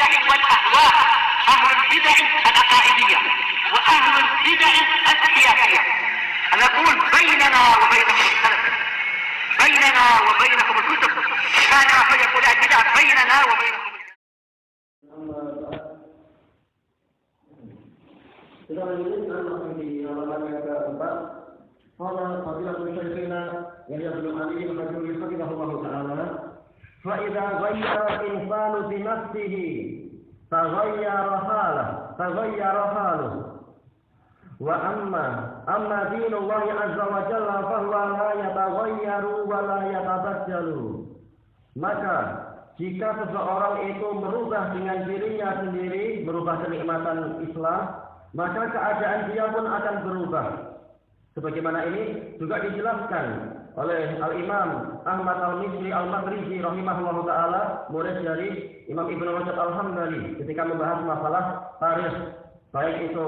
البدع والأهواء، أهل البدع العقائدية وأهل البدع السياسية. نقول بيننا وبينكم السلف، بيننا وبينكم الكتب، كان فيقول البدع بيننا وبينكم. Kita lanjutkan masih di halaman yang keempat. Qala fadilatul syekhina Yahya bin Ali al-Majuri rahimahullahu ta'ala, fa idza ghayyara al-insanu bi nafsihi taghayyara haluhu wa amma dinullah azza wa jalla fa huwa la yataghayyaru wa la yatabaddalu. Maka jika seseorang itu merubah dengan dirinya sendiri, merubah kenikmatan Islam, maka keadaan dia pun akan berubah. Sebagaimana ini juga dijelaskan oleh Al-Imam Ahmad Al-Misri Al-Maghribi rahimahullahu ta'ala, murid dari Imam Ibnu Rajab Al-Hambali, ketika membahas masalah tarikh, baik itu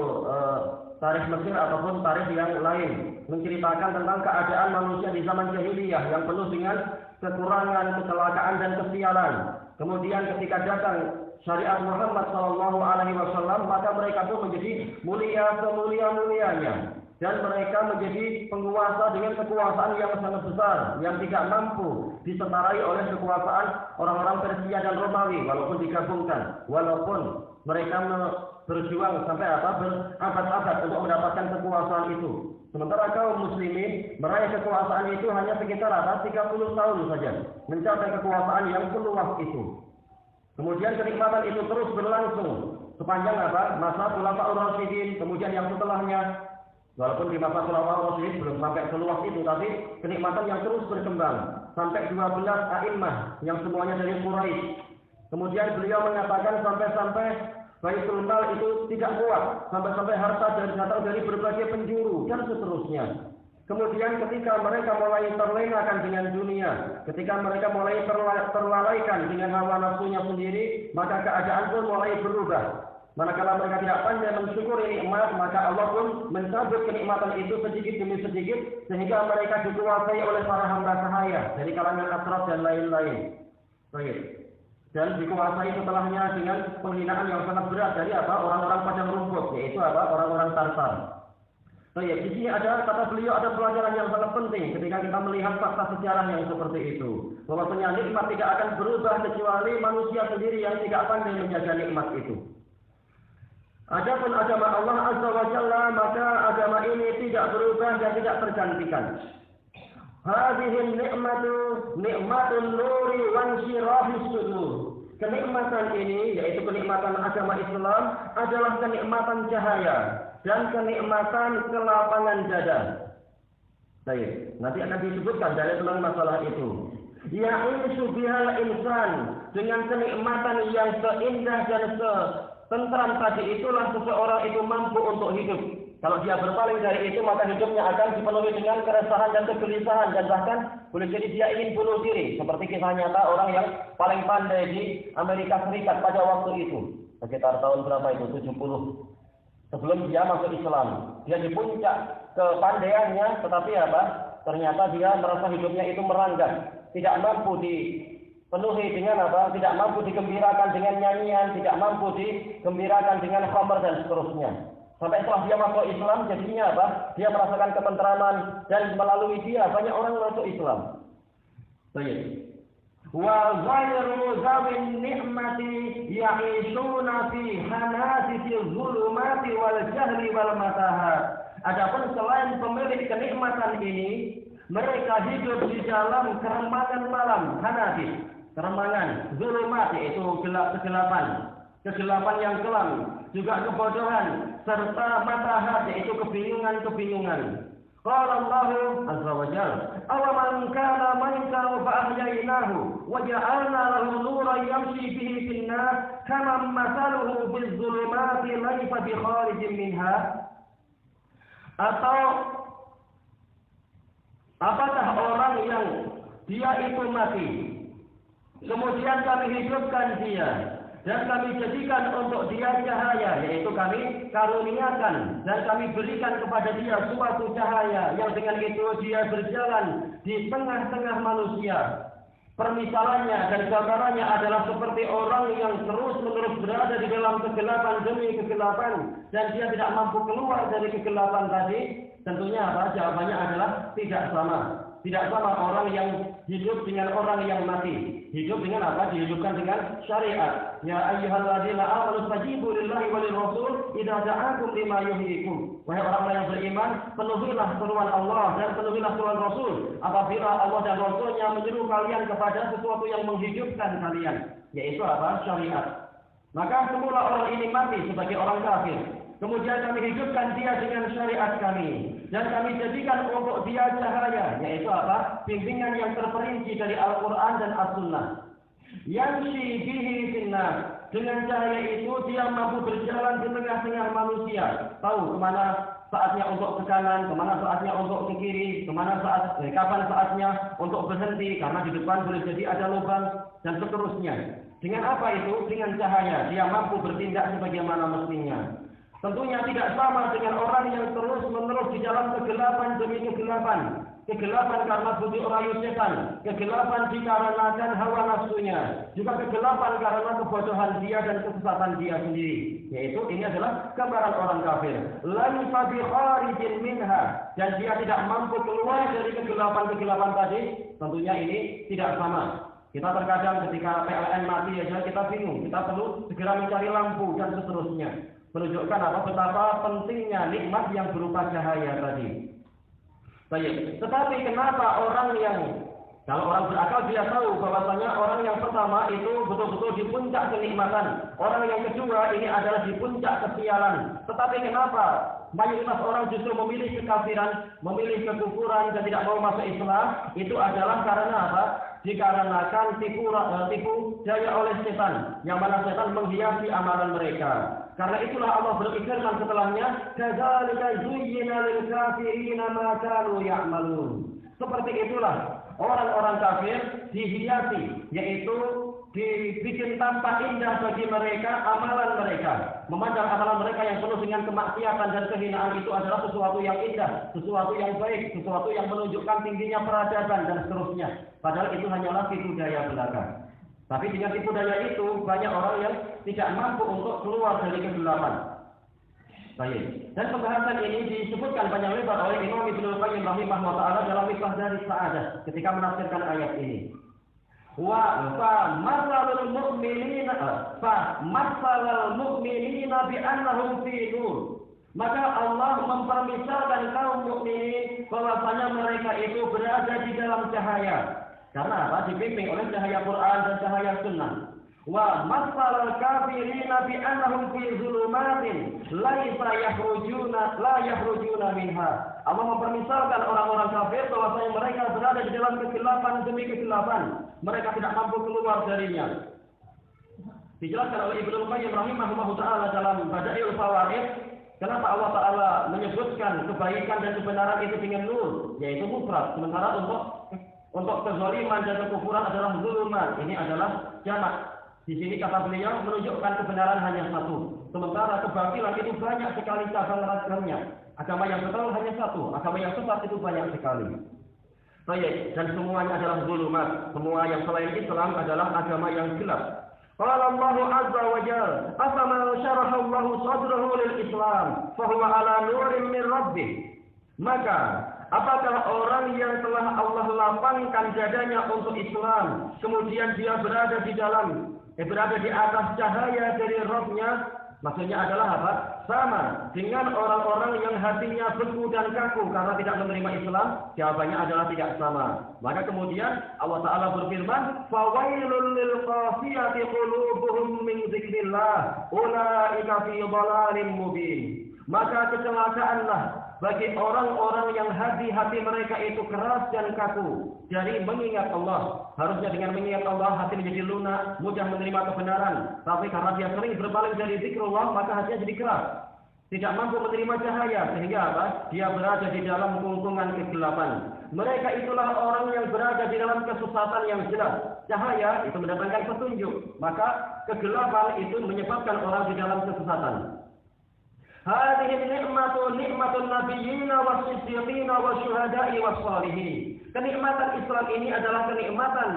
tarikh Mesir ataupun tarikh yang lain, menceritakan tentang keadaan manusia di zaman jahiliyah yang penuh dengan kekurangan, kecelakaan dan kesialan. Kemudian ketika datang syariat Muhammad sallallahu alaihi wasallam, maka mereka pun menjadi mulia semulia-mulianya, dan mereka menjadi penguasa dengan kekuasaan yang sangat besar yang tidak mampu diseterai oleh kekuasaan orang-orang Persia dan Romawi walaupun digabungkan, walaupun mereka berjuang sampai berabad-abad untuk mendapatkan kekuasaan itu. Sementara kaum muslimin meraih kekuasaan itu hanya sekitar 30 tahun saja, mencapai kekuasaan yang peluas itu. Kemudian kenikmatan itu terus berlangsung sepanjang masa Khulafaur Rasyidin, kemudian yang setelahnya. Walaupun di masa Khulafaur Rasyidin belum sampai seluas itu, tapi kenikmatan yang terus berkembang sampai 12 a'immah yang semuanya dari Quraisy. Kemudian beliau mengatakan sampai Baitul Mal itu tidak kuat, sampai harta datang dari berbagai penjuru dan seterusnya. Kemudian ketika mereka mulai terlenakan dengan dunia, ketika mereka mulai terlalaikan dengan hawa nafsunya sendiri, maka keadaan pun mulai berubah. Manakala mereka tidak pandai mensyukuri nikmat, maka Allah pun mencabut kenikmatan itu sedikit demi sedikit, sehingga mereka dikuasai oleh para hamba sahaya dari kalangan asraf dan lain-lain. Baik. Dan dikuasai setelahnya dengan penghinaan yang sangat berat dari orang-orang padang rumput, yaitu orang-orang Tartar. Baik, di sini kata beliau ada pelajaran yang sangat penting ketika kita melihat fakta sejarah yang seperti itu, bahwasanya nikmat tidak akan berubah kecuali manusia sendiri yang tidak pandai menjaga nikmat itu. Adapun agama Allah Azza wa Jalla, maka agama ini tidak berubah dan tidak tergantikan. Hadhihi nikmatun nuri wan syirahis sudur. Kenikmatan ini, yaitu kenikmatan agama Islam, adalah kenikmatan cahaya dan kenikmatan kelapangan dada. Baik, nanti akan disebutkan dari tentang masalah itu. Ya'ishu bihal insan, dengan kenikmatan yang seindah dan tentram tadi itulah seseorang itu mampu untuk hidup. Kalau dia berpaling dari itu, maka hidupnya akan dipenuhi dengan keresahan dan kegelisahan, dan bahkan boleh jadi dia ingin bunuh diri. Seperti kisah nyata orang yang paling pandai di Amerika Serikat pada waktu itu. Sekitar tahun berapa itu? 70. Sebelum dia masuk Islam. Dia di puncak kepandaiannya, tetapi ternyata dia merasa hidupnya itu meranggang. Tidak mampu dipenuhi dengan tidak mampu digembirakan dengan nyanyian, tidak mampu digembirakan dengan khamr dan seterusnya. Sampai setelah dia masuk Islam, jadinya dia merasakan ketentraman, dan melalui dia banyak orang masuk Islam. Baik. Wa ghairu zawin ni'mati ya'ishuna fi hanasisil zulumati wal jahli wal matahat. Adapun selain pemilik kenikmatan ini, mereka hidup di dalam keremangan malam, hanasis, keremangan, zulumat yaitu kegelapan yang kelam, juga kebodohan, serta matahat yaitu kebingungan. Qala Allah azza wa jalla, awaman kana maytan fa ahyaynahu wa ja'alna lahu nuran yamshi bihi fin nas kama mathaluhu biz zulumati laysa bi kharijin minha. Atau apakah orang yang dia itu mati, kemudian kami hidupkan dia dan kami jadikan untuk dia cahaya, yaitu kami karuniakan dan kami berikan kepada dia suatu cahaya yang dengan itu dia berjalan di tengah-tengah manusia. Permisalannya dan gambarannya adalah seperti orang yang terus-menerus berada di dalam kegelapan demi kegelapan dan dia tidak mampu keluar dari kegelapan tadi. Tentunya apa? Jawabannya adalah tidak sama. Tidak sama orang yang hidup dengan orang yang mati. Hidup dengan apa? Dihidupkan dengan syariat. Ya ayyuhalladzina amanu istajibu lillahi wa lirrasul idza da'akum lima yuhyikum. Wahai orang-orang yang beriman, penuhilah seruan Allah dan penuhilah seruan Rasul apabila Allah dan Rasul-Nya menyeru kalian kepada sesuatu yang menghidupkan kalian, yaitu apa? Syariat. Maka semula orang ini mati sebagai orang kafir. Kemudian kami hidupkan dia dengan syariat kami. Dan kami jadikan untuk dia cahaya. Yaitu apa? Bimbingan yang terperinci dari Al-Quran dan As-Sunnah. Yamshi bihi finnas. Dengan cahaya itu dia mampu berjalan di tengah-tengah manusia. Tahu kemana saatnya untuk ke kanan, kemana saatnya untuk ke kiri, kapan saatnya untuk berhenti. Karena di depan boleh jadi ada lubang dan seterusnya. Dengan apa itu? Dengan cahaya. Dia mampu bertindak sebagaimana mestinya. Tentunya tidak sama dengan orang yang terus-menerus di dalam kegelapan demi kegelapan. Kegelapan karena budi rayu setan, kegelapan dikarenakan hawa nafsunya, juga kegelapan karena kebodohan dia dan kesesatan dia sendiri. Yaitu ini adalah gambaran orang kafir. Lan fabi kharijin minha, dan dia tidak mampu keluar dari kegelapan-kegelapan tadi. Tentunya ini tidak sama. Kita terkadang ketika PLN mati aja kita bingung, kita perlu segera mencari lampu dan seterusnya. Menunjukkan apa? Betapa pentingnya nikmat yang berupa cahaya tadi. Baik. Tetapi kenapa orang yang, kalau orang berakal dia tahu bahwasanya orang yang pertama itu betul-betul di puncak kenikmatan. Orang yang kedua ini adalah di puncak kesialan. Tetapi kenapa mayoritas orang justru memilih kekafiran, memilih kekufuran dan tidak mau masuk Islam? Itu adalah karena apa? Dikarenakan tipu daya oleh setan, yang mana setan menghiasi amalan mereka. Karena itulah Allah berfirman setelahnya, kadzalika zuyyina lil kafirina ma kanu ya'malun. Seperti itulah orang-orang kafir dihiasi, yaitu dibikin tampak indah bagi mereka amalan mereka. Memandang amalan mereka yang penuh dengan kemaksiatan dan kehinaan itu adalah sesuatu yang indah, sesuatu yang baik, sesuatu yang menunjukkan tingginya peradaban dan seterusnya. Padahal itu hanyalah tipu daya belaka. Tapi dengan tipu daya itu banyak orang yang tidak mampu untuk keluar dari kegelapan. Baik. Dan pembahasan ini disebutkan panjang lebar oleh Imam Ibnu Qayyim rahimahullah taala dalam Miftah Darus Sa'adah ketika menafsirkan ayat ini. Wa masalul mu'minina bi annahum fi nur. Maka Allah mempermisalkan kaum mukminin bahwasanya mereka itu berada di dalam cahaya. Karena apa? Dibimbing oleh cahaya Quran dan cahaya Sunnah. Wa masalul kafirina bi annahum fi zulumatin la yakhrujuna minha. Allah mempermisalkan orang-orang kafir bahwasanya mereka berada di dalam kegelapan demi kegelapan. Mereka tidak mampu keluar darinya. Dijelaskan oleh Ibnu Qayyim rahimahullah taala dalam Bada'iul Fawaid, kenapa Allah taala menyebutkan kebaikan dan kebenaran itu dengan nur, yaitu mufrad, sementara untuk kezaliman dan kekufuran adalah zulumat. Ini adalah jamak. Di sini kata beliau menunjukkan kebenaran hanya satu, sementara kebatilan itu banyak sekali cabang-cabangnya. Agama yang betul hanya satu, agama yang sesat itu banyak sekali. Baik, dan semuanya adalah zulumat. Semua yang selain Islam adalah agama yang gelap. Qala Allahu azza wa jalla, "Afaman syaraha Allahu sadrahu lil Islam, fa huwa ala nurin min rabbih." Maka apakah orang yang telah Allah lapangkan dadanya untuk Islam, kemudian dia berada di atas cahaya dari Rabb-Nya, maksudnya adalah apa? Sama dengan orang-orang yang hatinya beku dan kaku karena tidak menerima Islam? Jawabannya adalah tidak sama. Maka kemudian Allah Ta'ala berfirman, "Fawailul lil qasiyati qulubuhum min dzikrillah, ulaika fi dhalalin mubin." Maka kecelakaanlah bagi orang-orang yang hati mereka itu keras dan kaku dari mengingat Allah. Harusnya dengan mengingat Allah hati menjadi lunak, mudah menerima kebenaran. Tapi karena dia sering berpaling dari zikrullah, maka hatinya jadi keras, tidak mampu menerima cahaya, sehingga apa? Dia berada di dalam kungkungan kegelapan. Mereka itulah orang yang berada di dalam kesesatan yang jelas. Cahaya itu mendatangkan petunjuk, maka kegelapan itu menyebabkan orang di dalam kesesatan. Hadhihi ni'matun nabiyyin was-siddiqin wasyuhada'i was-shalihin. Kenikmatan Islam ini adalah kenikmatan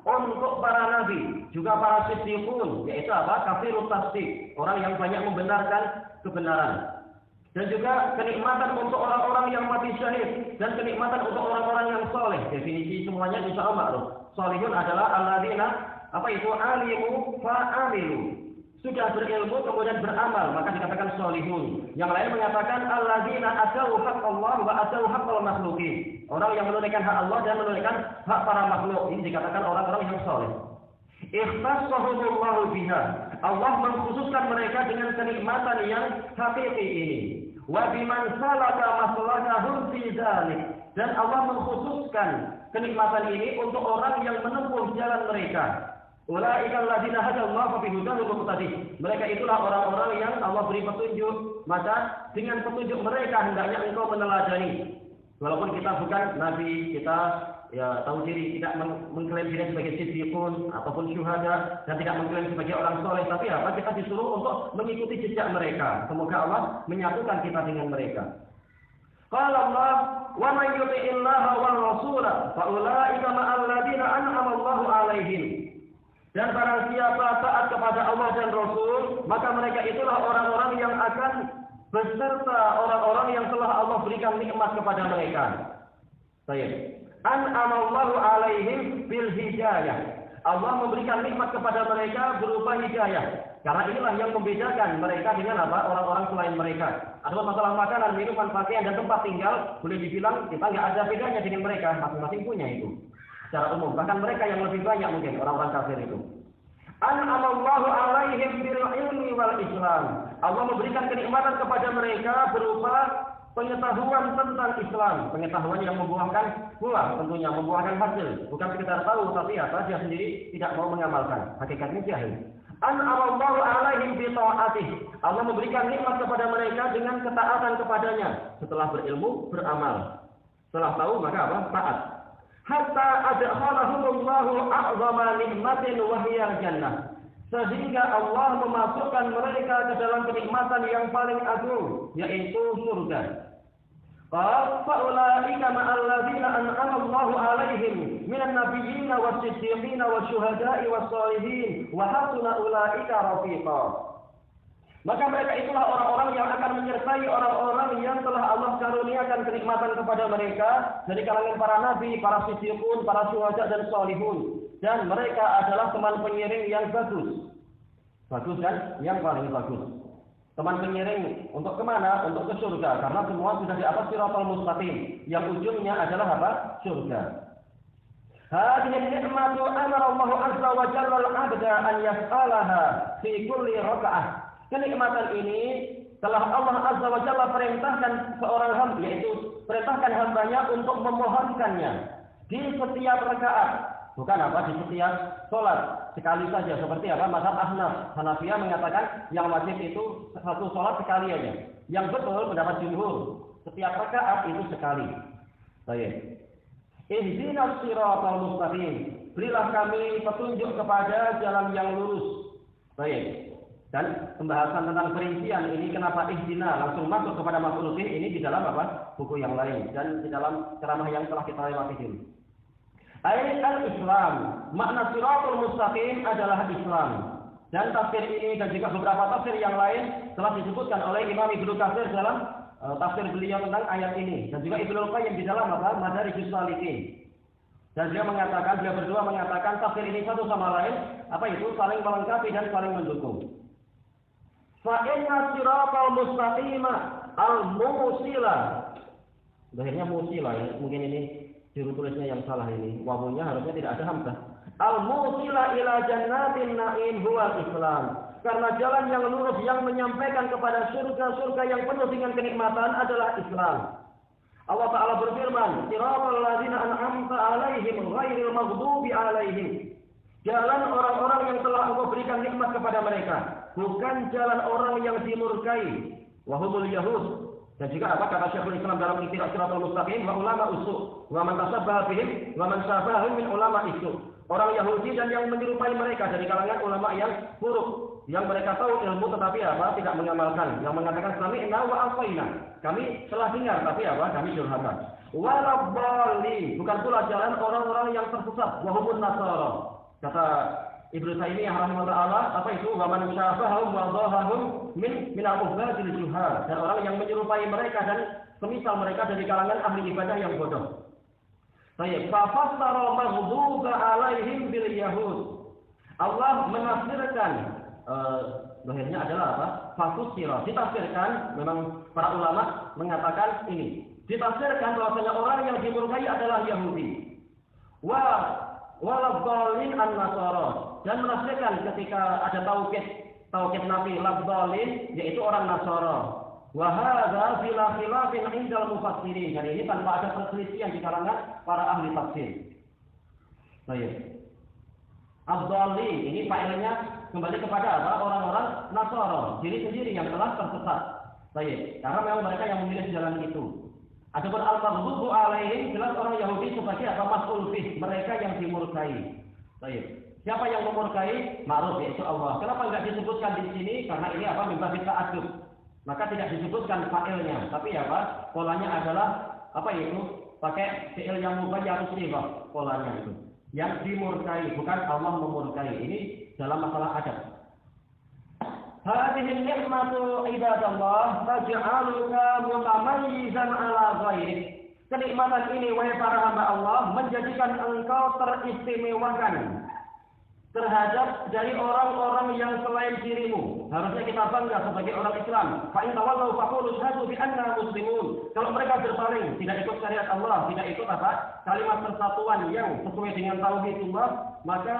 untuk para nabi, juga para siddiqun, yaitu apa? Kafirut tasdiq, orang yang banyak membenarkan kebenaran. Dan juga kenikmatan untuk orang-orang yang mati syahid, dan kenikmatan untuk orang-orang yang soleh. Definisi semuanya insya Allah maklum. Solihun adalah alladzina, apa itu? Alimu fa'amilu. Sudah berilmu kemudian beramal, maka dikatakan solihun. Yang lain mengatakan alladzina atau hak Allah wa atau hak makhlukin. Orang yang menunaikan hak Allah dan menunaikan hak para makhluk. Ini dikatakan orang-orang yang soleh. Ikhtassahumullahu biha. Allah mengkhususkan mereka dengan kenikmatan yang hakiki ini. Wa biman salaka maslakahum fi dzalik. Dan Allah mengkhususkan kenikmatan ini untuk orang yang menempuh jalan mereka. Ulaika alladzina hadallahu fa bihudahu muqtadi. Mereka itulah orang-orang yang Allah beri petunjuk, maka dengan petunjuk mereka hendaknya engkau meneladani. Walaupun kita bukan nabi, kita ya tahu diri tidak mengklaim diri sebagai siddiqun ataupun syuhada dan tidak mengklaim sebagai orang soleh, tapi apa? Kita disuruh untuk mengikuti jejak mereka. Semoga Allah menyatukan kita dengan mereka. Qala Allah, "Wa may yuti'illaha wal rasula fa ulaika ma'al ladzina an'ama Allahu 'alaihim." Dan barang siapa taat kepada Allah dan Rasul, maka mereka itulah orang-orang yang akan beserta orang-orang yang telah Allah berikan nikmat kepada mereka. Baik. An'amallahu 'alaihim bil hidayah. Allah memberikan nikmat kepada mereka berupa hidayah. Karena inilah yang membedakan mereka dengan apa? Orang-orang selain mereka. Ada masalah makanan, minuman, pakaian dan tempat tinggal, boleh dibilang kita nggak ada bedanya dengan mereka, masing-masing punya itu. Secara umum, bahkan mereka yang lebih banyak mungkin orang-orang kafir itu. An'amallahu 'alaihim bil ilmi wal Islam. Allah memberikan kenikmatan kepada mereka berupa pengetahuan tentang Islam, pengetahuan yang membuahkan buah, tentunya membuahkan hasil, bukan sekedar tahu tapi apa dia sendiri tidak mau mengamalkan, hakikatnya jahil. An'amallahu 'alaihim bi ta'atih. Allah memberikan nikmat kepada mereka dengan ketaatan kepadanya. Setelah berilmu, beramal. Setelah tahu maka apa? Taat. Hatta adkhalahumullahu a'zama nikmatin wa hiya jannah. Sehingga Allah memasukkan mereka ke dalam kenikmatan yang paling agung, yaitu surga. Qala fa'ulaika ma'al ladzina an'ama Allahu 'alaihim minan nabiyyin was-siddiqin wasyuhada'i was-shalihin wa hasuna ulaika rafiqa. Maka mereka itulah orang-orang yang akan menyertai orang-orang yang telah Allah karuniakan kenikmatan kepada mereka dari kalangan para nabi, para siddiqun, para syuhada dan shalihun. Dan mereka adalah teman pengiring yang bagus. Bagus dan yang paling bagus. Teman pengiring untuk kemana? Untuk ke surga. Karena semua sudah di atas siratal mustaqim. Yang ujungnya adalah apa? Surga. Hadhihi ni'matu amara Allah azza wa jalla al-'abda an yas'alaha fi kulli raka'ah. Kenikmatan ini telah Allah azza wa jalla perintahkan seorang hamba, yaitu perintahkan hambanya untuk memohonkannya di setiap rakaat. Bukan apa? Di setiap sholat. Sekali saja. Seperti apa? Mazhab Ahnaf. Hanafiyah mengatakan yang wajib itu satu sholat sekali aja. Yang betul pendapat jumhur. Setiap rakaat itu sekali. Baik. Ihdinas siratal mustaqim. Berilah kami petunjuk kepada jalan yang lurus. Baik. Dan pembahasan tentang perincian ini kenapa ihdina langsung masuk kepada maf'ulun ini di dalam apa? Buku yang lain dan di dalam ceramah yang telah kita lewati dulu. Ayat al-Islam, makna siratul mustaqim adalah Islam. Dan tafsir ini dan juga beberapa tafsir yang lain telah disebutkan oleh Imam Ibnu Katsir dalam tafsir beliau tentang ayat ini dan juga Ibnu Qayyim di dalam apa? Madarijus Shalihin. Dan dia berdua mengatakan tafsir ini satu sama lain apa itu saling melengkapi dan saling mendukung. Fa inna siratal mustaqima al-musila. Akhirnya musila ya. Mungkin ini juru tulisnya yang salah ini. Wawunya harusnya tidak ada hamzah. Al-musila ila jannatin na'im huwa Islam. Karena jalan yang lurus yang menyampaikan kepada surga-surga yang penuh dengan kenikmatan adalah Islam. Allah Ta'ala berfirman, siratal ladzina an'amta 'alaihim ghairil maghdubi 'alaihim. Jalan orang-orang yang telah Allah berikan nikmat kepada mereka, bukan jalan orang yang dimurkai. Wahumul Yahud. Dan juga apa kata Syekhul Islam dalam Iqtida' Shiratal Mustaqim, wa ulama usu, wa man tasabbaha bihim, wa man syabahahum min ulama isu. Orang Yahudi dan yang menyerupai mereka dari kalangan ulama yang buruk, yang mereka tahu ilmu tetapi apa? Tidak mengamalkan. Yang mengatakan sami'na wa afaina. Kami telah dengar tapi apa? Kami durhaka. Walabali, bukan pula jalan orang-orang yang tersesat. Wahumun nasara. Kata Ibnu Taimiyah rahimahullah, apa itu? Wa man syabahum wa dhahahum min al-ubadil juhal. Dan orang yang menyerupai mereka dan semisal mereka dari kalangan ahli ibadah yang bodoh. Baik, fa fassara maghduba alaihim bil yahud. Allah menafsirkan lahirnya adalah apa? Fakusira. Ditafsirkan, memang para ulama mengatakan ini. Ditafsirkan bahwasanya orang yang dimurkai adalah Yahudi. Walabdalin an-nasara. Dan menafsirkan ketika ada tauhid nabi labdalin, yaitu orang Nasara. Wa hadza bila khilafin indal mufassirin. Dan ini tanpa ada perselisihan di kalangan para ahli tafsir. Baik. Abdalin ini failnya kembali kepada apa? Orang-orang Nasara, diri sendiri yang telah tersesat. Baik, karena memang mereka yang memilih jalan itu. Adapun al-maghdubu alaihim jelas orang Yahudi sebagai apa? Mas'ul bih, mereka yang dimurkai. Baik. Siapa yang memurkai? Ma'ruf, yaitu Allah. Kenapa enggak disebutkan di sini? Karena ini apa? Mimbabi ta'addud. Maka tidak disebutkan fa'ilnya, tapi apa? Polanya adalah apa itu? Pakai fi'il yang mubayyar sifat polanya itu. Yang dimurkai, bukan Allah memurkai. Ini dalam masalah adab. Hadhihi ni'matu ibadallah taj'aluka mutamayyizan 'ala ghairik. Kenikmatan ini wahai para hamba Allah menjadikan engkau teristimewakan terhadap dari orang-orang yang selain dirimu. Harusnya kita bangga sebagai orang Islam. Fa in tawallau faqulu syahadu bi anna muslimun. Kalau mereka berpaling, tidak ikut syariat Allah, tidak ikut apa? Kalimat persatuan yang sesuai dengan tauhidullah, maka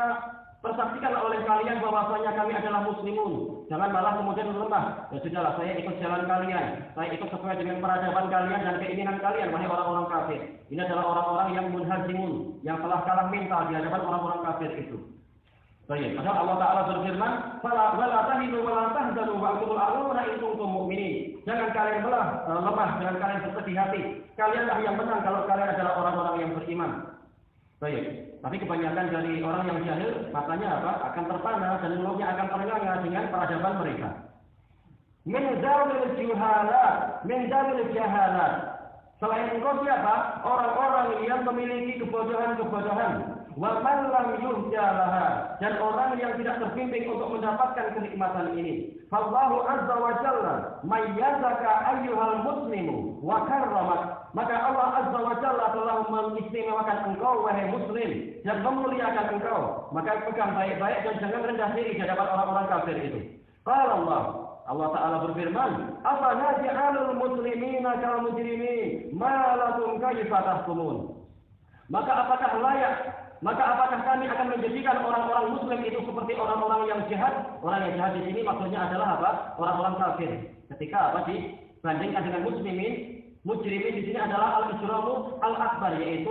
persaksikan oleh kalian bahwasanya kami adalah muslimun. Jangan malah kemudian lemah. Ya sudahlah, saya ikut jalan kalian. Saya ikut sesuai dengan peradaban kalian dan keinginan kalian, wahai orang-orang kafir. Ini adalah orang-orang yang munhazimun, yang telah kalah mental di hadapan orang-orang kafir itu. Baik, padahal Allah Ta'ala berfirman, "Fala wala tahinu wala tahzanu wa antumul a'launa in kuntum mu'minin." Jangan kalian lemah, jangan kalian bersedih hati. Kalianlah yang menang kalau kalian adalah orang-orang yang beriman. Baik, tapi kebanyakan dari orang yang jahil, matanya apa? Akan terpana dan mulutnya akan ternganga dengan peradaban mereka. Min zawil juhalat, min zawil jahalat. Selain engkau siapa? Orang-orang yang memiliki kebodohan-kebodohan. Wa man lam yuhjalaha, dan orang yang tidak terbimbing untuk mendapatkan kenikmatan ini. Fallahu azza wa jalla mayyazaka ayyuhal muslimu wa karramak. Maka Allah azza wa jalla telah mengistimewakan engkau wahai muslim dan memuliakan engkau. Maka pegang baik-baik dan jangan rendah diri di hadapan orang-orang kafir itu. Qala Allah Ta'ala berfirman, "Afa naj'alul muslimina kal mujrimin ma lakum kaifa tahkumun?" Maka apakah kami akan menjadikan orang-orang muslim itu seperti orang-orang yang jahat? Orang yang jahat di sini maksudnya adalah apa? Orang-orang kafir. Ketika apa dibandingkan dengan mujrimin di sini adalah al-ijramu al-akbar, yaitu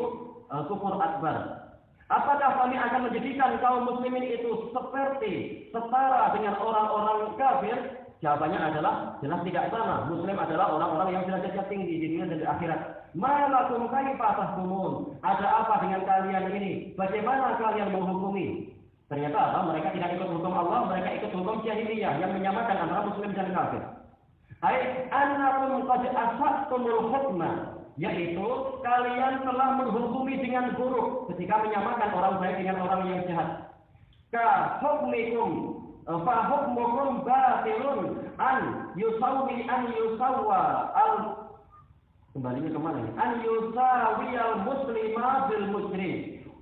kufur akbar. Apakah kami akan menjadikan kaum muslimin itu seperti setara dengan orang-orang kafir? Jawabannya adalah jelas tidak sama. Muslim adalah orang-orang yang derajatnya tinggi di dunia dan di akhirat. Malakum kaifa tahkumun? Ada apa dengan kalian ini? Bagaimana kalian menghukumi? Ternyata apa? Mereka tidak ikut hukum Allah, mereka ikut hukum jahiliyah yang menyamakan antara muslim dan kafir. Ai annakum qad asaqtumul hukma, yaitu kalian telah menghukumi dengan buruk ketika menyamakan orang baik dengan orang yang jahat. Ka hukmikum fa hukmukum batilun an yusawwa al kembalinya kemana ini? An yusawi al muslima bil muslim.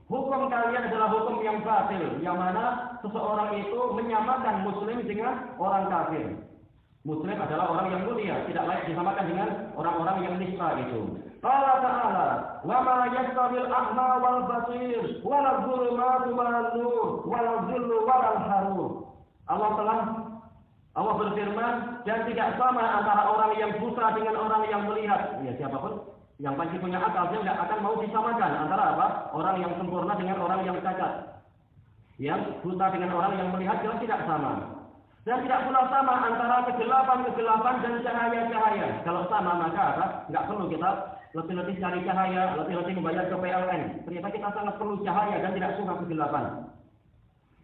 Hukum kalian adalah hukum yang batil, yang mana seseorang itu menyamakan muslim dengan orang kafir. Muslim adalah orang yang mulia, tidak layak disamakan dengan orang-orang yang nista itu. Qala ta'ala, "Wa ma yastawil a'ma wal basir, wala dhulumatu wal nur, wala dhillu wal harur." Allah berfirman, dan tidak sama antara orang yang buta dengan orang yang melihat. Ya, siapapun yang pasti punya akal, dia tidak akan mau disamakan antara apa? Orang yang sempurna dengan orang yang cacat. Yang buta dengan orang yang melihat jelas tidak sama. Dan tidak pula sama antara kegelapan dan cahaya-cahaya. Kalau sama maka apa? Nggak perlu kita letih-letih cari cahaya, letih-letih membayar ke PLN. Ternyata kita sangat perlu cahaya dan tidak suka kegelapan.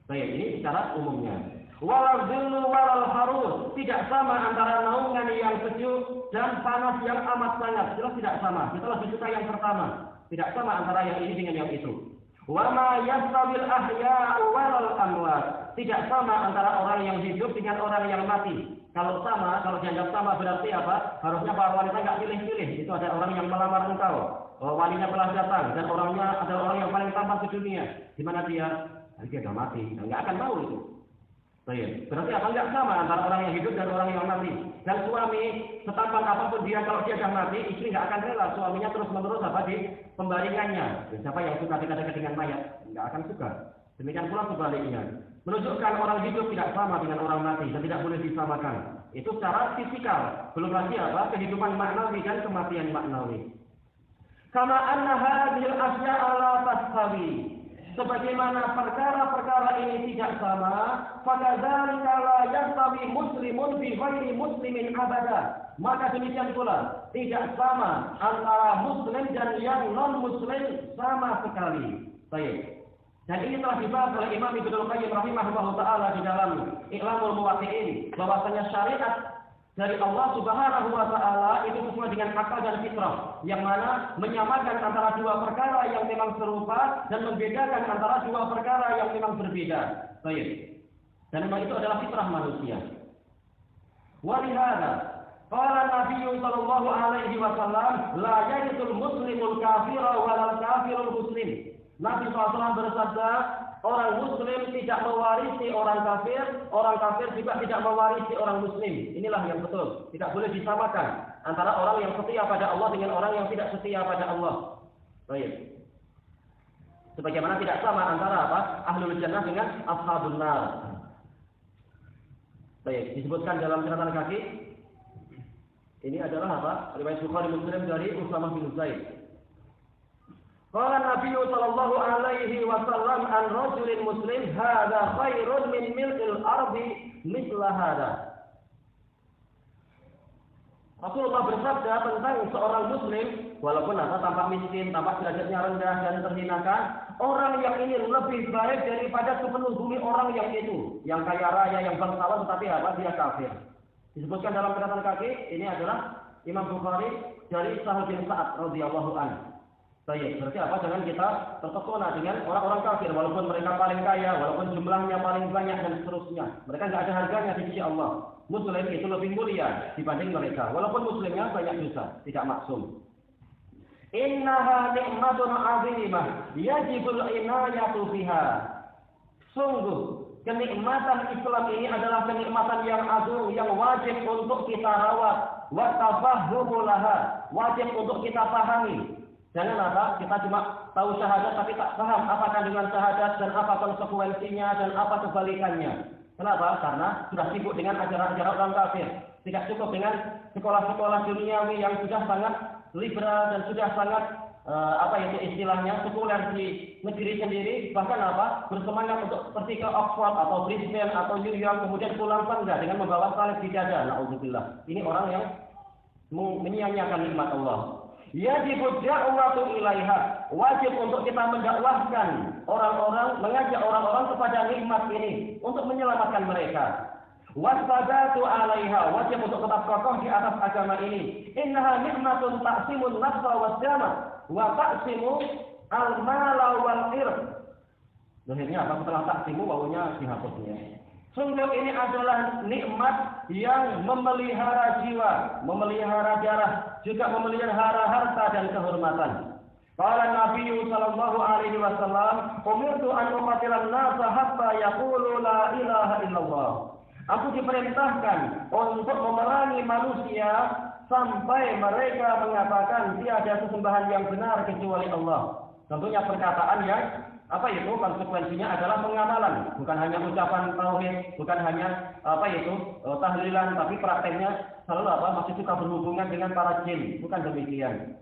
Baik, ini secara umumnya. Walal dhillu walal harus, tidak sama antara naungan yang sejuk dan panas yang amat sangat. Jelas tidak sama. Kita lebih suka yang pertama. Tidak sama antara yang ini dengan yang itu. Wa ma yastawil ahya'u walal amwat. Tidak sama antara orang yang hidup dengan orang yang mati. Kalau sama, kalau dianggap sama berarti apa? Harusnya para wanita nggak pilih-pilih. Itu ada orang yang melamar engkau. Walinya telah datang dan orangnya adalah orang yang paling tampan di dunia. Di mana dia? Dia sudah mati. Nggak akan mau itu. Baik. Berarti apa? Nggak sama antara orang yang hidup dan orang yang mati. Dan suami setampan apapun dia, kalau dia sudah mati, istri nggak akan rela suaminya terus-menerus apa di pembaringannya. Siapa yang suka dekat-dekat dengan mayat? Nggak akan suka. Demikian pula sebaliknya. Menunjukkan orang hidup tidak sama dengan orang mati dan tidak boleh disamakan. Itu secara fisikal. Belum lagi apa? Kehidupan maknawi dan kematian maknawi. Kama anna hadhil asya'a la tastawi. Sebagaimana perkara-perkara ini tidak sama, fakadzalika la yastawi muslimun bi ghairi muslimin abada. Maka demikian pula tidak sama antara muslim dan yang non-muslim sama sekali. Baik. Dan ini telah dibahas oleh Imam Ibnu Qayyim rahimahullah taala di dalam I'lamul Muwaqqi'in, bahwasanya syariat dari Allah Subhanahu wa taala itu sesuai dengan akal dan fitrah, yang mana menyamakan antara dua perkara yang memang serupa dan membedakan antara dua perkara yang memang berbeda. Baik. Dan memang itu adalah fitrah manusia. Wa lihada qala Nabi sallallahu alaihi wasallam la yajidul muslimul kafira walal kafirul muslim. Nabi SAW bersabda, orang muslim tidak mewarisi orang kafir juga tidak mewarisi orang muslim. Inilah yang betul. Tidak boleh disamakan antara orang yang setia pada Allah dengan orang yang tidak setia pada Allah. Baik. Sebagaimana tidak sama antara apa? Ahlul jannah dengan ashabun nar. Baik, disebutkan dalam catatan kaki. Ini adalah apa? Riwayat Bukhari Muslim dari Usamah bin Zaid. Qala Nabi sallallahu alaihi wasallam an rajulin muslim hadza khairun min mil'il ardi mithla hadza. Rasulullah bersabda tentang seorang muslim, walaupun tampak miskin, tampak derajatnya rendah dan terhinakan, orang yang ini lebih baik daripada sepenuh bumi orang yang itu, yang kaya raya, yang bangsawan tetapi apa? Dia kafir. Disebutkan dalam catatan kaki, ini adalah Imam Bukhari dari Sahal bin Sa'ad radhiyallahu anhu. Baik, berarti apa? Jangan kita terpesona dengan orang-orang kafir, walaupun mereka paling kaya, walaupun jumlahnya paling banyak dan seterusnya. Mereka nggak ada harganya di sisi Allah. Muslim itu lebih mulia dibanding mereka, walaupun muslimnya banyak dosa, tidak maksum. Innaha ni'matun 'azimah, yajibul inayatu biha. Sungguh kenikmatan Islam ini adalah kenikmatan yang agung, yang wajib untuk kita rawat, wa tafahhumu laha, wajib untuk kita pahami. Jangan apa? Kita cuma tahu syahadat tapi tak paham apa kandungan syahadat dan apa konsekuensinya dan apa kebalikannya. Kenapa? Karena sudah sibuk dengan ajaran-ajaran orang kafir. Tidak cukup dengan sekolah-sekolah duniawi yang sudah sangat liberal dan sudah sangat istilahnya sekuler di negeri sendiri. Bahkan apa? Bersemangat untuk pergi ke Oxford atau Brisbane atau New York, kemudian pulang enggak dengan membawa salib di dada. Nauzubillah. Ini orang yang menyia-nyiakan nikmat Allah. Yajib da'watu ilaiha, wajib untuk kita mendakwahkan orang-orang, mengajak orang-orang kepada nikmat ini untuk menyelamatkan mereka. Wasbadatu 'alaiha, wajib untuk tetap kokoh di atas agama ini. Innaha nikmatun taqsimun nafsa wasdama wa taqsimu al-mala wal irq. Akhirnya apa? Setelah taqsimu wawunya dihapusnya. Sungguh ini adalah nikmat yang memelihara jiwa, memelihara darah, juga memelihara harta dan kehormatan. Qala Nabi sallallahu alaihi wasallam, "Umirtu an uqatilan nasa hatta yaqulu la ilaha illallah." Aku diperintahkan untuk memerangi manusia sampai mereka mengatakan tiada sesembahan yang benar kecuali Allah. Tentunya perkataan yang konsekuensinya adalah pengamalan, bukan hanya ucapan tauhid, bukan hanya tahlilan, tapi prakteknya selalu masih suka berhubungan dengan para jin, bukan demikian.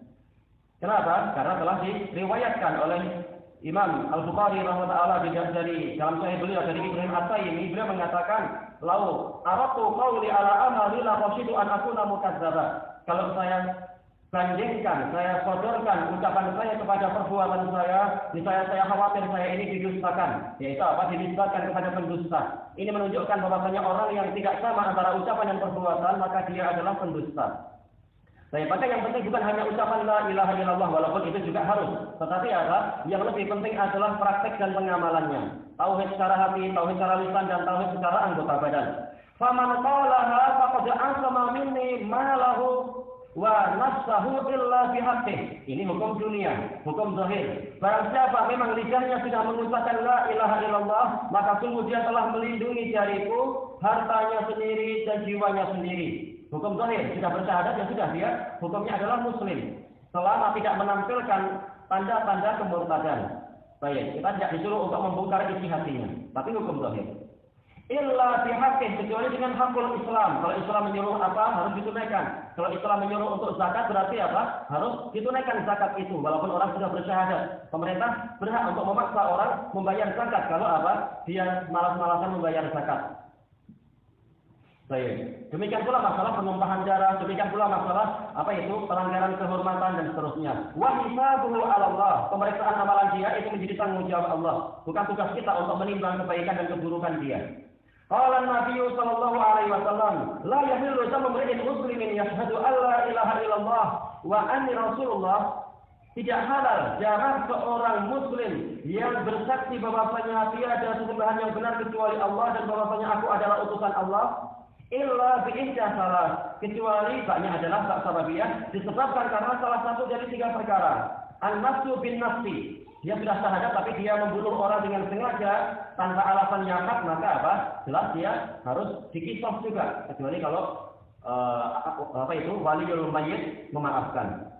Kenapa? Karena telah diriwayatkan oleh Imam Al-Bukhari rahimahullah dari dalam sahih beliau dari Ibrahim At-Taimi, beliau mengatakan, "Lau aratu qawli ala amali la khashitu an akuna mukazzaba." Kalau saya bandingkan, saya sodorkan ucapan saya kepada perbuatan saya, misalnya saya khawatir saya ini didustakan, yaitu apa? Dinisbatkan kepada pendusta. Ini menunjukkan bahwasanya orang yang tidak sama antara ucapan dan perbuatan, maka dia adalah pendusta. Maka yang penting bukan hanya ucapan la ilaha illallah, walaupun itu juga harus. Tetapi apa? Yang lebih penting adalah praktek dan pengamalannya. Tauhid secara hati, tauhid secara lisan, dan tauhid secara anggota badan. Faman qalaha faqad asama minni ma lahu wa nafsahu illa bihaqqih. Ini hukum dunia, hukum zahir. Barang siapa memang lidahnya sudah mengucapkan la ilaha illallah, maka sungguh dia telah melindungi dariku, hartanya sendiri dan jiwanya sendiri. Hukum zahir, sudah bersyahadat ya sudah, dia hukumnya adalah muslim selama tidak menampilkan tanda-tanda kemurtadan. Baik, kita tidak disuruh untuk membongkar isi hatinya, tapi hukum zahir. Illa bihaqqih, kecuali dengan hakul Islam. Kalau Islam menyuruh apa, harus ditunaikan. Kalau Islam menyuruh untuk zakat, berarti apa? Harus ditunaikan zakat itu. Walaupun orang sudah bersyahadat, pemerintah berhak untuk memaksa orang membayar zakat. Kalau apa? Dia malas-malasan membayar zakat. Baik. Demikian pula masalah penumpahan darah, demikian pula masalah apa itu pelanggaran kehormatan dan seterusnya. Wa hisabuhu 'ala Allah. Pemeriksaan amalan dia itu menjadi tanggung jawab Allah. Bukan tugas kita untuk menimbang kebaikan dan keburukan dia. Qala Nabi sallallahu alaihi wasallam, la yahillu damu imri'in muslimin yashhadu an la ilaha illallah wa anni rasulullah. Tidak halal darah seorang muslim yang bersaksi bahwasanya tiada sesembahan yang benar kecuali Allah dan bahwasanya aku adalah utusan Allah. Illa bi'ihda salah, kecuali baknya adalah bak sababiyah, disebabkan karena salah satu dari 3 perkara. An-nafsu bin nafsi, dia sudah syahadat tapi dia membunuh orang dengan sengaja tanpa alasan nyata, maka apa? Jelas dia harus diqisas juga, kecuali kalau waliyul mayyit memaafkan.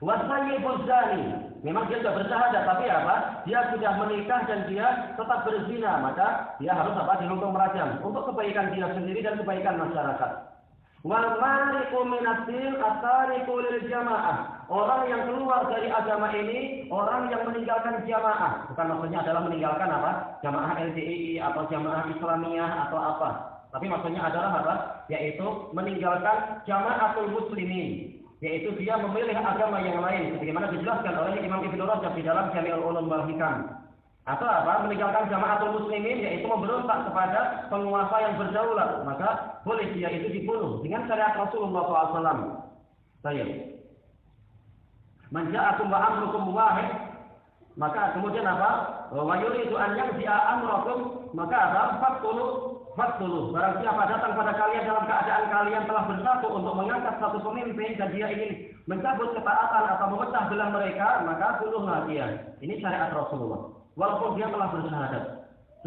Wasayyibuz zani, memang dia sudah bersyahadat tapi apa? Dia sudah menikah dan dia tetap berzina, maka dia harus apa? Dihukum rajam untuk kebaikan dia sendiri dan kebaikan masyarakat. Wal mariqu minaddin atariqu lil jamaah. Orang yang keluar dari agama ini, orang yang meninggalkan jamaah. Bukan maksudnya adalah meninggalkan apa? Jamaah LDII atau jamaah Islamiyah atau apa. Tapi maksudnya adalah apa? Yaitu meninggalkan jamaatul muslimin. Yaitu dia memilih agama yang lain, sebagaimana dijelaskan oleh Imam Ibnu Rajab di dalam Jami'ul Ulum wal Hikam. Atau apa? Meninggalkan jamaatul muslimin, yaitu memberontak kepada penguasa yang berdaulat, maka boleh dia itu dibunuh dengan syariat Rasulullah SAW. Baik. Man ja'akum wa amrukum wahid, maka kemudian apa? Wa yuridu an yanzi'a amrakum, maka apa? Faktulu. Barang siapa datang pada kalian dalam keadaan kalian telah bersatu untuk mengangkat satu pemimpin dan dia ingin mencabut ketaatan atau memecah belah mereka, maka bunuhlah dia. Ini syariat Rasulullah. Walaupun dia telah bersyahadat.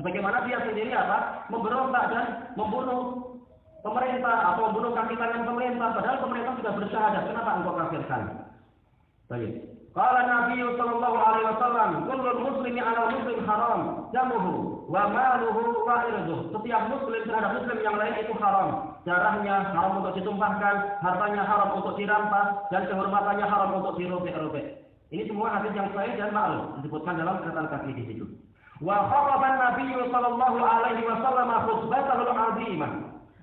Sebagaimana dia sendiri apa? Memberontak dan membunuh pemerintah atau membunuh kaki tangan pemerintah, padahal pemerintah sudah bersyahadat. Kenapa engkau kafirkan? Baik. Qala Nabi sallallahu alaihi wasallam, kullul muslimi 'ala muslim haram damuhu wa maluhu wa irduhu. Setiap muslim terhadap muslim yang lain itu haram. Darahnya haram untuk ditumpahkan, hartanya haram untuk dirampas, dan kehormatannya haram untuk dirobek-robek. Ini semua hadis yang sahih dan ma'lum disebutkan dalam catatan kaki di situ. Wa khataban Nabi sallallahu alaihi wasallam khutbatahu al-'azimah.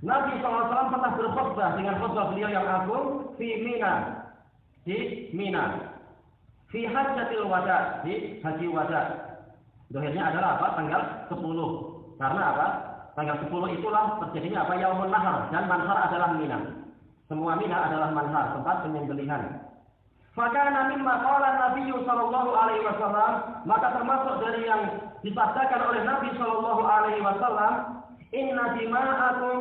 Nabi sallallahu alaihi wasallam pernah berkhutbah dengan khutbah beliau yang agung di Mina. Fi hajjatil wada, di haji wada. Dohirnya adalah apa? Tanggal 10. Karena apa? Tanggal 10 itulah terjadinya apa? Yaumun nahar, dan manhar adalah Mina. Semua Mina adalah manhar, tempat penyembelihan. Fakana mimma qala Nabi sallallahu alaihi wasallam, maka termasuk dari yang disabdakan oleh Nabi sallallahu alaihi wasallam, inna dima'akum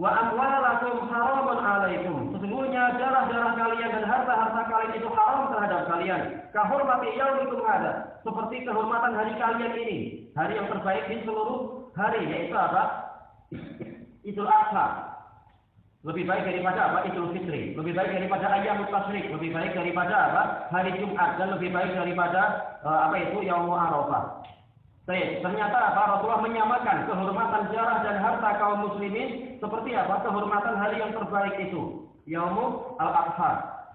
wa amwalakum haramun alaikum. Sesungguhnya darah-darah kalian dan harta-harta kalian itu haram terhadap kalian. Kahormati yaumikum hada, seperti kehormatan hari kalian ini, hari yang terbaik di seluruh hari, yaitu apa? Idul Adha. Lebih baik daripada apa? Idul Fitri. Lebih baik daripada Ayyamut Tasyrik. Lebih baik daripada apa? Hari Jumat, dan lebih baik daripada Yaumul Arafah. Baik, ternyata apa? Rasulullah menyamakan kehormatan darah dan harta kaum muslimin seperti apa? Kehormatan hari yang terbaik itu, Yaumul Adha.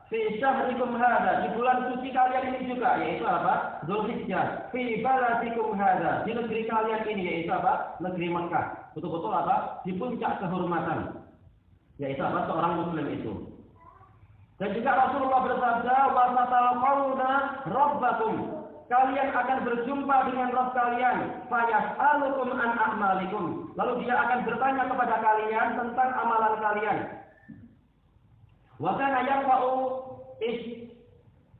Fi syahrikum hadza, di bulan suci kalian ini juga, yaitu apa? Dzulhijjah. Fi baladikum hadza, di negeri kalian ini, yaitu apa? Negeri Mekah. Betul-betul apa? Di puncak kehormatan, yaitu apa? Seorang muslim itu. Dan juga Rasulullah bersabda, wa satalqawna rabbakum. Kalian akan berjumpa dengan Rabb kalian, fayas'alukum an a'malikum. Lalu dia akan bertanya kepada kalian tentang amalan kalian. Wa kana yarfa'u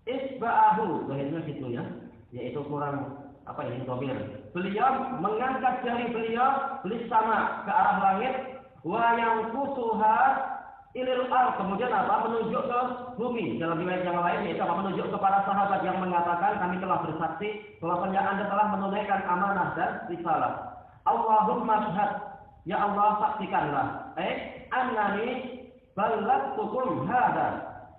isba'ahu, zahirnya gitu ya, yaitu kurang apa ini domir. Beliau mengangkat jari beliau sama ke arah langit, wa yanqusuha ilal ardh, kemudian apa? Menunjuk ke bumi. Dalam riwayat yang lain yaitu apa? Menunjuk ke para sahabat yang mengatakan, kami telah bersaksi bahwasanya Anda telah menunaikan amanah dan risalah. Allahumma syhad, ya Allah saksikanlah, annani ballagtukum hadza,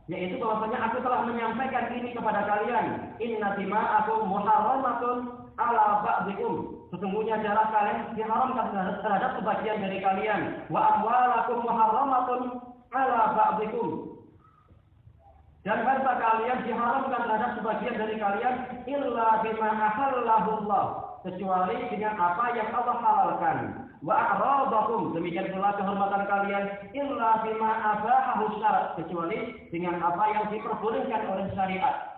yaitu bahwasanya aku telah menyampaikan ini kepada kalian. Inna dima'akum muharramatun ala ba'dikum, sesungguhnya darah kalian diharamkan terhadap sebagian dari kalian. Wa amwalakum muharramatun ala ba'dikum, dan harta kalian diharamkan terhadap sebagian dari kalian. Illa bima ahallahullah, kecuali dengan apa yang Allah halalkan. Wa a'radakum, demikian pula kehormatan kalian. Illa bima abahahu syara', kecuali dengan apa yang diperbolehkan oleh syariat.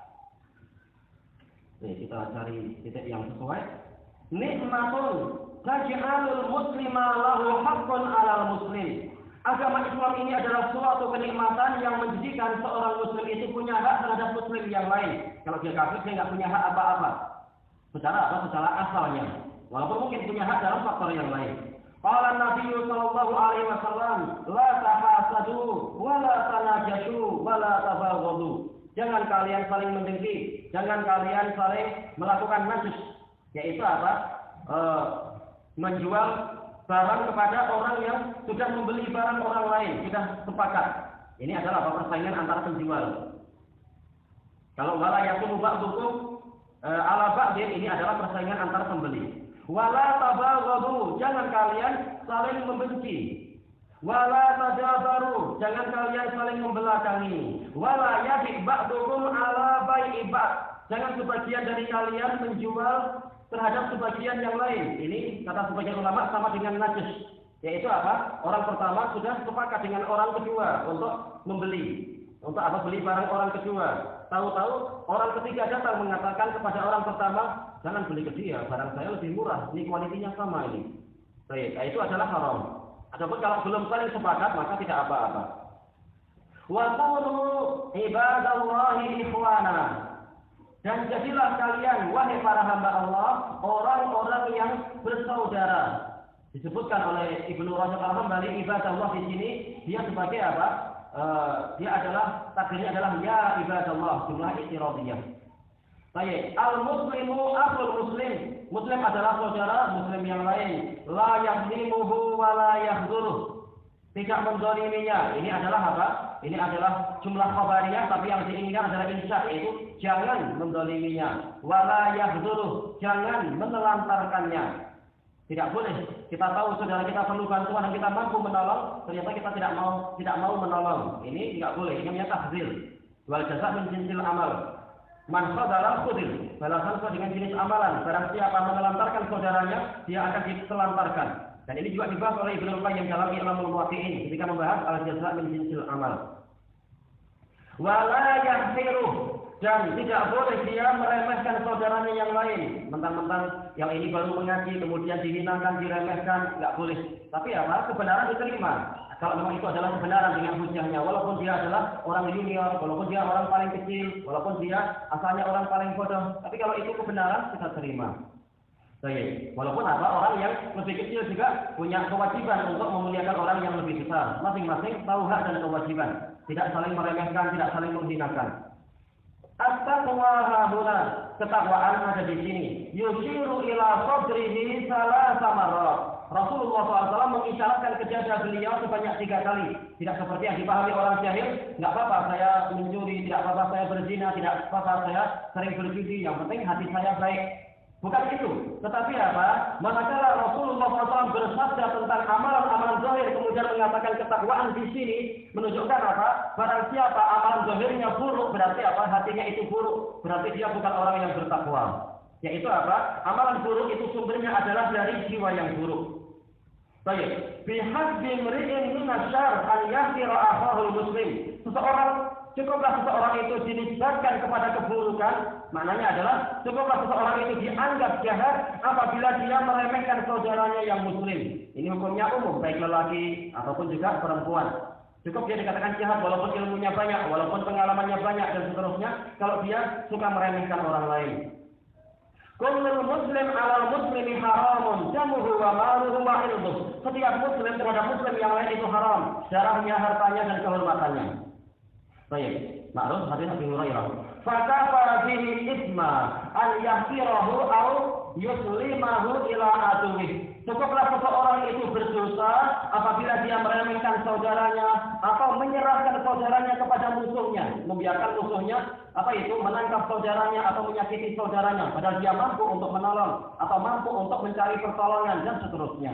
Kita cari titik yang sesuai. Nikmatun taj'alul muslima lahu haqqun 'alal muslim. Agama Islam ini adalah suatu kenikmatan yang menjadikan seorang muslim itu punya hak terhadap muslim yang lain. Kalau dia kafir, dia nggak punya hak apa-apa. Secara apa? Secara asalnya. Walaupun mungkin punya hak dalam faktor yang lain. Qala Nabi sallallahu alaihi wasallam, la tahasadu wa la tanajashu wa la tabaghadu. Jangan kalian saling mendengki, jangan kalian saling melakukan najis, yaitu apa? Menjual barang kepada orang yang sudah membeli barang orang lain, sudah sepakat. Ini adalah apa? Persaingan antara penjual. Kalau wala yakunu ba'dukum ala ba'din, ini adalah persaingan antara pembeli. Wala tabaghadu, jangan kalian saling membenci. Wala tadabaru, jangan kalian saling membelakangi. Wala yabi' ba'dukum ala bai'i ba'd, jangan sebagian dari kalian menjual terhadap sebagian yang lain. Ini kata sebagian ulama sama dengan najis, yaitu apa? Orang pertama sudah sepakat dengan orang kedua untuk membeli, untuk apa? Beli barang orang kedua. Tahu-tahu orang ketiga datang mengatakan kepada orang pertama, jangan beli ke dia, barang saya lebih murah, ini kualitinya sama ini. Baik, itu adalah haram. Adapun kalau belum saling sepakat, maka tidak apa-apa. Wa qulu ibadallahi ikhwana, dan jadilah kalian, wahai para hamba Allah, orang-orang yang bersaudara. Disebutkan oleh Ibnu Rajab Al-Hambali, ibadallah di sini dia sebagai apa? Dia adalah takdirnya adalah ya ibadallah, jumlah istiradiyah. Baik, al-muslimu akhul muslim. Muslim adalah saudara muslim yang lain. La yahlimuhu wa la yahzuruh, tidak menzaliminya. Ini adalah apa? Ini adalah jumlah khabariyah, tapi yang diinginkan adalah insya, yaitu jangan menzaliminya. Wala yahzuruh, jangan menelantarkannya. Tidak boleh. Kita tahu saudara kita perlu bantuan dan kita mampu menolong, ternyata kita tidak mau menolong. Ini tidak boleh. Ini namanya tahzir. Wal jazaa min jinsil amal. Man khadara khudil. Balasan sesuai dengan jenis amalan. Barang siapa menelantarkan saudaranya, dia akan ditelantarkan. Dan ini juga dibahas oleh Ibnu Qayyim dalam I'lamul Muwaqqi'in ketika membahas al-jazaa min jinsil amal. Wala yahsiruh, dan tidak boleh dia meremehkan saudaranya yang lain. Mentang-mentang yang ini baru mengaji, kemudian dihinakan, diremehkan, nggak boleh. Tapi apa? Kebenaran diterima. Kalau memang itu adalah kebenaran dengan hujahnya, walaupun dia adalah orang junior, walaupun dia orang paling kecil, walaupun dia asalnya orang paling bodoh. Tapi kalau itu kebenaran, kita terima. Baik. Walaupun apa? Orang yang lebih kecil juga punya kewajiban untuk memuliakan orang yang lebih besar. Masing-masing tahu hak dan kewajiban. Tidak saling meremehkan, tidak saling menghinakan. At-taqwa hahuna, ketakwaan ada di sini. Yushiru ila sadrihi salasa marrat. Rasulullah SAW mengisyaratkan ke dada beliau sebanyak 3 kali. Tidak seperti yang dipahami orang jahil, nggak apa-apa saya mencuri, tidak apa-apa saya berzina, tidak apa-apa saya sering berjudi, yang penting hati saya baik. Bukan itu, tetapi apa? Manakala Rasulullah SAW bersabda tentang amalan-amalan zahir, kemudian mengatakan ketakwaan di sini, menunjukkan apa? Barang siapa amalan zahirnya buruk, berarti apa? Hatinya itu buruk, berarti dia bukan orang yang bertakwa. Yaitu apa? Amalan buruk itu sumbernya adalah dari jiwa yang buruk. Baik, bihadbi mri'in minasyar an yahqira akhahul muslim. Seseorang cukuplah seseorang itu dinisbatkan kepada keburukan, maknanya adalah cukuplah seseorang itu dianggap jahat apabila dia meremehkan saudaranya yang muslim. Ini hukumnya umum, baik lelaki ataupun juga perempuan. Cukup dia dikatakan jahat walaupun ilmunya banyak, walaupun pengalamannya banyak dan seterusnya, kalau dia suka meremehkan orang lain. Kullul muslim 'alal muslimi haramun damuhu wa maluhu wa irduh. Setiap muslim terhadap muslim yang lain itu haram, darahnya, hartanya dan kehormatannya. Baik, ma'ruf hadis Abi Hurairah. Fakafa bihi isma an yahfirahu aw yuslimahu ila aduwih. Cukuplah seseorang itu berdosa apabila dia meremehkan saudaranya atau menyerahkan saudaranya kepada musuhnya, membiarkan musuhnya menangkap saudaranya atau menyakiti saudaranya, padahal dia mampu untuk menolong atau mampu untuk mencari pertolongan dan seterusnya.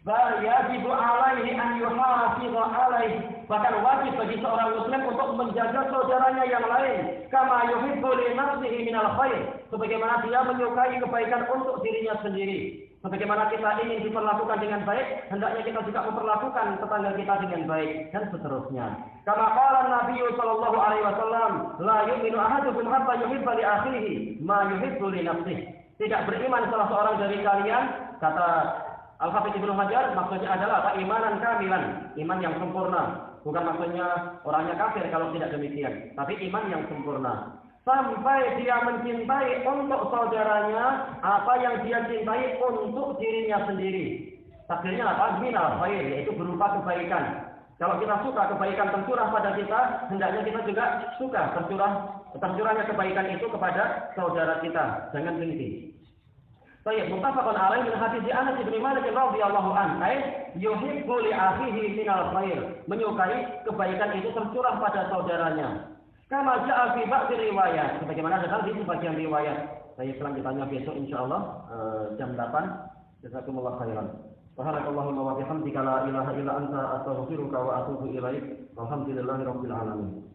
Bal yajibu alaihi an yuhafidha alaihi. Bahkan wajib bagi seorang muslim untuk menjaga saudaranya yang lain, kama yuhibbu li nafsihi minal khair, sebagaimana dia menyukai kebaikan untuk dirinya sendiri. Sebagaimana kita ingin diperlakukan dengan baik, hendaknya kita juga memperlakukan tetangga kita dengan baik dan seterusnya. Kama qala Nabi sallallahu alaihi wasallam, la yu'minu ahadukum hatta yuhibba li akhihi ma yuhibbu li nafsihi. Tidak beriman salah seorang dari kalian, kata Al-Hafidz Ibnu Hajar, maksudnya adalah imanan kamilan, iman yang sempurna. Bukan maksudnya orangnya kafir kalau tidak demikian, tapi iman yang sempurna. Sampai dia mencintai untuk saudaranya apa yang dia cintai untuk dirinya sendiri. Takdirnya apa? Minal khair, yaitu berupa kebaikan. Kalau kita suka kebaikan tercurah pada kita, hendaknya kita juga suka tercurahnya kebaikan itu kepada saudara kita. Jangan dengki. Baik, muttafaqun alaihi min hadis Anas bin Malik radhiyallahu anhu, yuhibbu li akhihi minal khair, menyukai kebaikan itu tercurah pada saudaranya. Kama ja'a fi ba'd riwayat, sebagaimana datang di sebagian riwayat. Saya selanjutnya besok insyaallah jam 8. Jazakumullah khairan. Subhanakallahumma wa bihamdika la ilaha illa anta astaghfiruka wa atubu ilaik. Walhamdulillahirabbil alamin.